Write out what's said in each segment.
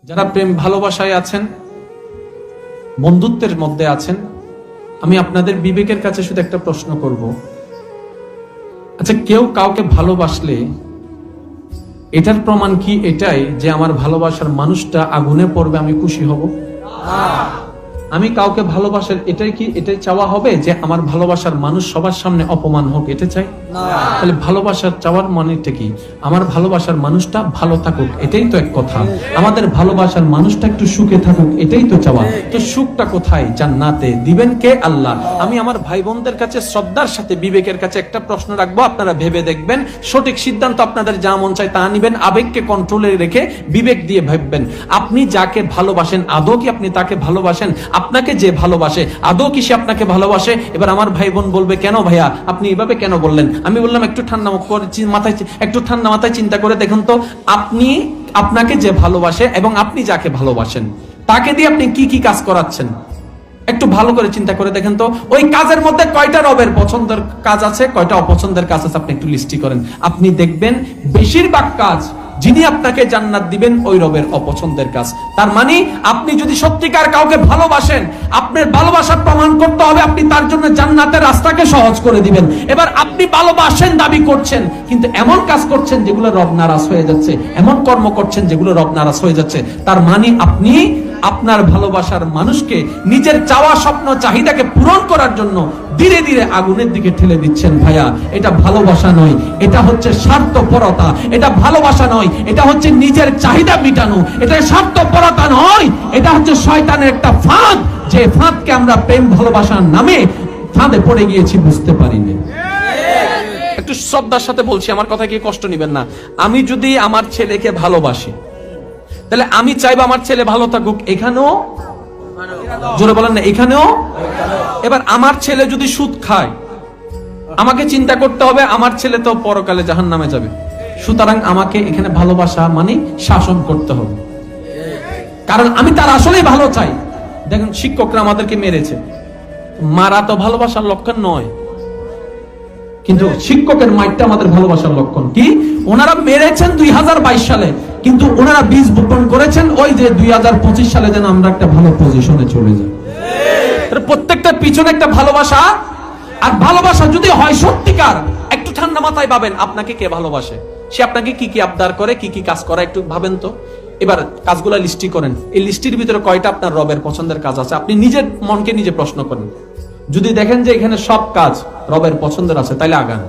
যারা প্রেম ভালোবাসায় আছেন, বন্ধুত্বের মধ্যে আছেন, আমি আপনাদের বিবেকের কাছে শুধু একটা প্রশ্ন করব। আচ্ছা, কেউ কাউকে ভালোবাসলে এটার প্রমাণ কি এটাই যে আমার ভালোবাসার মানুষটা আগুনে পড়বে আমি খুশি হব? আমি কাউকে ভালোবাসার এটাই চাওয়া হবে যে আমার ভালোবাসার মানুষ সবার সামনে অপমান হোক, এটা চাই? তাহলে ভালোবাসার চাওয়ার মানেটা কি? আমার ভালোবাসার মানুষটা ভালো থাকুক, এটাই তো এক কথা। আমাদের ভালোবাসার মানুষটা একটু সুখে থাকুক, এটাই তো চাওয়া। তো সুখটা কোথায়? জান্নাতে। দিবেন কে? আল্লাহ। আমি আমার ভাই বোনদের কাছে শ্রদ্ধার সাথে বিবেকের কাছে একটা প্রশ্ন রাখবো, আপনারা ভেবে দেখবেন। সঠিক সিদ্ধান্ত আপনাদের যা মন চায় তা নিবেন, আবেগকে কন্ট্রোলে রেখে বিবেক দিয়ে ভাববেন। আপনি যাকে ভালোবাসেন আদৌ কি আপনি তাকে ভালোবাসেন? আপনাকে যে ভালোবাসে আদৌ কি সে আপনাকে ভালোবাসে? এবার আমার ভাই বোন বলবে, কেন ভাইয়া আপনি এভাবে কেন বললেন? আমি বললাম, একটু ঠান্ডা মাথায় চিন্তা করে দেখুন তো, আপনি আপনাকে যে ভালোবাসে এবং আপনি যাকে ভালোবাসেন তাকে দিয়ে আপনি কি কি কাজ করাচ্ছেন একটু ভালো করে চিন্তা করে দেখেন তো। ওই কাজের মধ্যে কয়টা রবের পছন্দের কাজ আছে, কয়টা অপছন্দের কাজ আছে, আপনি একটু লিস্টি করেন। আপনি দেখবেন বেশিরভাগ কাজ যিনি আপনাকে জান্নাত দিবেন ওই রবের অপছন্দের কাজ। তার মানে আপনি যদি সত্যিকার কাউকে ভালোবাসেন, আপনার ভালোবাসার প্রমাণ করতে হবে আপনি তার জন্য জান্নাতের রাস্তাকে সহজ করে দিবেন। এবার আপনি ভালোবাসেন দাবি করছেন, কিন্তু এমন কাজ করছেন যেগুলো রব নারাজ হয়ে যাচ্ছে, এমন কর্ম করছেন যেগুলো রব নারাজ হয়ে যাচ্ছে, তার মানে আপনি আপনার ভালোবাসার মানুষকে নিজের চাওয়া স্বপ্ন চাহিদাকে পূরণ করার জন্য ধীরে ধীরে আগুনের দিকে ঠেলে দিচ্ছেন। ভাইয়া, এটা ভালোবাসা নয়, এটা হচ্ছে স্বার্থপরতা। এটা ভালোবাসা নয়, এটা হচ্ছে নিজের চাহিদা মিটানো। এটা স্বার্থপরতা নয়, এটা হচ্ছে শয়তানের একটা ফাঁদ, যে ফাঁদকে আমরা প্রেম ভালোবাসার নামে ফাঁদে পড়ে গিয়েছি, বুঝতে পারিনি। একটু শ্রদ্ধার সাথে বলছি, আমার কথা কি কষ্ট নিবেন না। আমি যদি আমার ছেলেকে ভালোবাসি, তাহলে আমি চাইবো আমার ছেলে ভালো থাকুক, এখানেও জোরে বলেন না, এখানেও। এবার আমার ছেলে যদি সুদ খায়, আমাকে চিন্তা করতে হবে আমার ছেলে তো পরকালে জাহান্নামে যাবে, সুতরাং আমাকে এখানে ভালোবাসা মানে শাসন করতে হবে, কারণ আমি তার আসলেই ভালো চাই। দেখেন, শিক্ষকরা আমাদেরকে মেরেছে, মারা তো ভালোবাসার লক্ষণ নয়, কিন্তু শিক্ষকের মাইরটা আমাদের ভালোবাসার লক্ষণ। কি? ওনারা মেরেছেন 2022 সালে, কিন্তু ওনারা বীজ বপন করেছেন ওই যে 2025 সালে যেন আমরা একটা ভালো পজিশনে চলে যাই। প্রত্যেকটা পিছনে একটা ভালোবাসা। আর ভালোবাসা যদি হয় সত্যিকার, একটু ঠান্ডা মাথায় ভাবেন আপনাকে কে ভালোবাসে, সে আপনাকে কি কি আবদার করে, কি কি কাজ করে, একটু ভাবেন তো। এবার কাজগুলা লিস্টি করেন, এই লিস্টির ভিতরে কয়টা আপনার রবের পছন্দের কাজ আছে? আপনি নিজের মনকে নিজে প্রশ্ন করেন। যদি দেখেন যে এখানে সব কাজ রবের পছন্দের আছে, তাইলে আগান।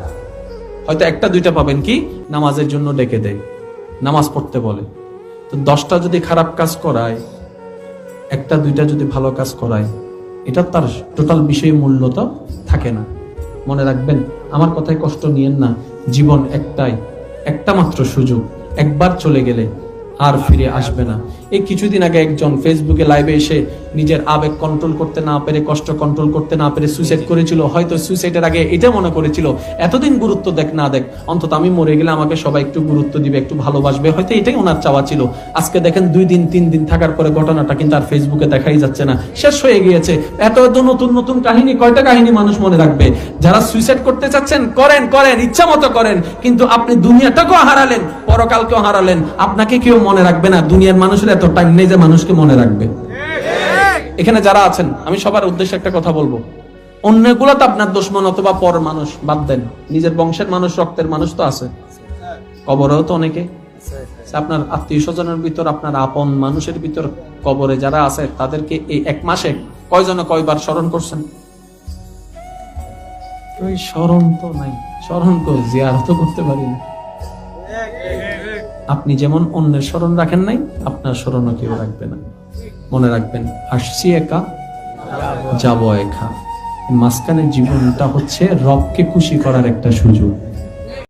হয়তো একটা দুইটা পাবেন কি নামাজের জন্য ডেকে দেয়, নামাজ পড়তে বলে। তো 10টা যদি খারাপ কাজ করায়, একটা দুইটা যদি ভালো কাজ করায়, এটা তার টোটাল বিষয় মূল্য তো থাকে না। মনে রাখবেন, আমার কথায় কষ্ট নিয়েন না। জীবন একটাই, একটা মাত্র সুযোগ, একবার চলে গেলে আর ফিরে আসবে না। এই কিছুদিন আগে একজন ফেসবুকে লাইভে এসে নিজের আবেগ কন্ট্রোল করতে না পেরে, কষ্ট কন্ট্রোল করতে না পেরে সুইসাইড করেছিল। হয়তো সুইসাইডের আগে এটা মনে করেছিল, এতদিন গুরুত্ব দেখ না দেখ, অন্তত আমি মরে গেলে আমাকে সবাই একটু গুরুত্ব দিবে, একটু ভালোবাসবে, হয়তো এটাই ওনার চাওয়া ছিল। আজকে দেখেন 2 দিন 3 দিন থাকার পরে ঘটনাটা কিন্তু আর ফেসবুকে দেখাই যাচ্ছে না, শেষ হয়ে গিয়েছে। এত নতুন নতুন কাহিনী, কয়টা কাহিনী মানুষ মনে রাখবে? যারা সুইসাইড করতে চাচ্ছেন করেন, ইচ্ছা মতো করেন, কিন্তু আপনি দুনিয়াটাকেও হারালেন, পরকালকেও হারালেন। আপনাকে কেউ মনে রাখবে না। দুনিয়ার মানুষের এত টাইম নেই যে মানুষকে মনে রাখবে। এখানে যারা আছেন, আমি সবার উদ্দেশ্যে একটা কথা বলবো, অন্যগুলো তো আপনার দুশমন অথবা পর মানুষ, বাদ দেন। নিজের বংশের মানুষ, রক্তের মানুষ তো আছে, কবরেও তো অনেকে। আপনার আত্মীয় স্বজনের ভিতর, আপনার আপন মানুষের ভিতর কবরে যারা আছে, তাদেরকে এই 1 মাসে কয়জনে কয়বার স্মরণ করছেন? ওই স্মরণ তো নাই, স্মরণ করে জিয়ারত করতে পারি না। আপনি যেমন অন্যের স্মরণ রাখেন নাই, আপনার স্মরণও কেউ রাখবে না। মনে রাখবেন, আসছি একা, যাব একা। মাঝখানের জীবনটা হচ্ছে রবকে খুশি করার একটা সুযোগ।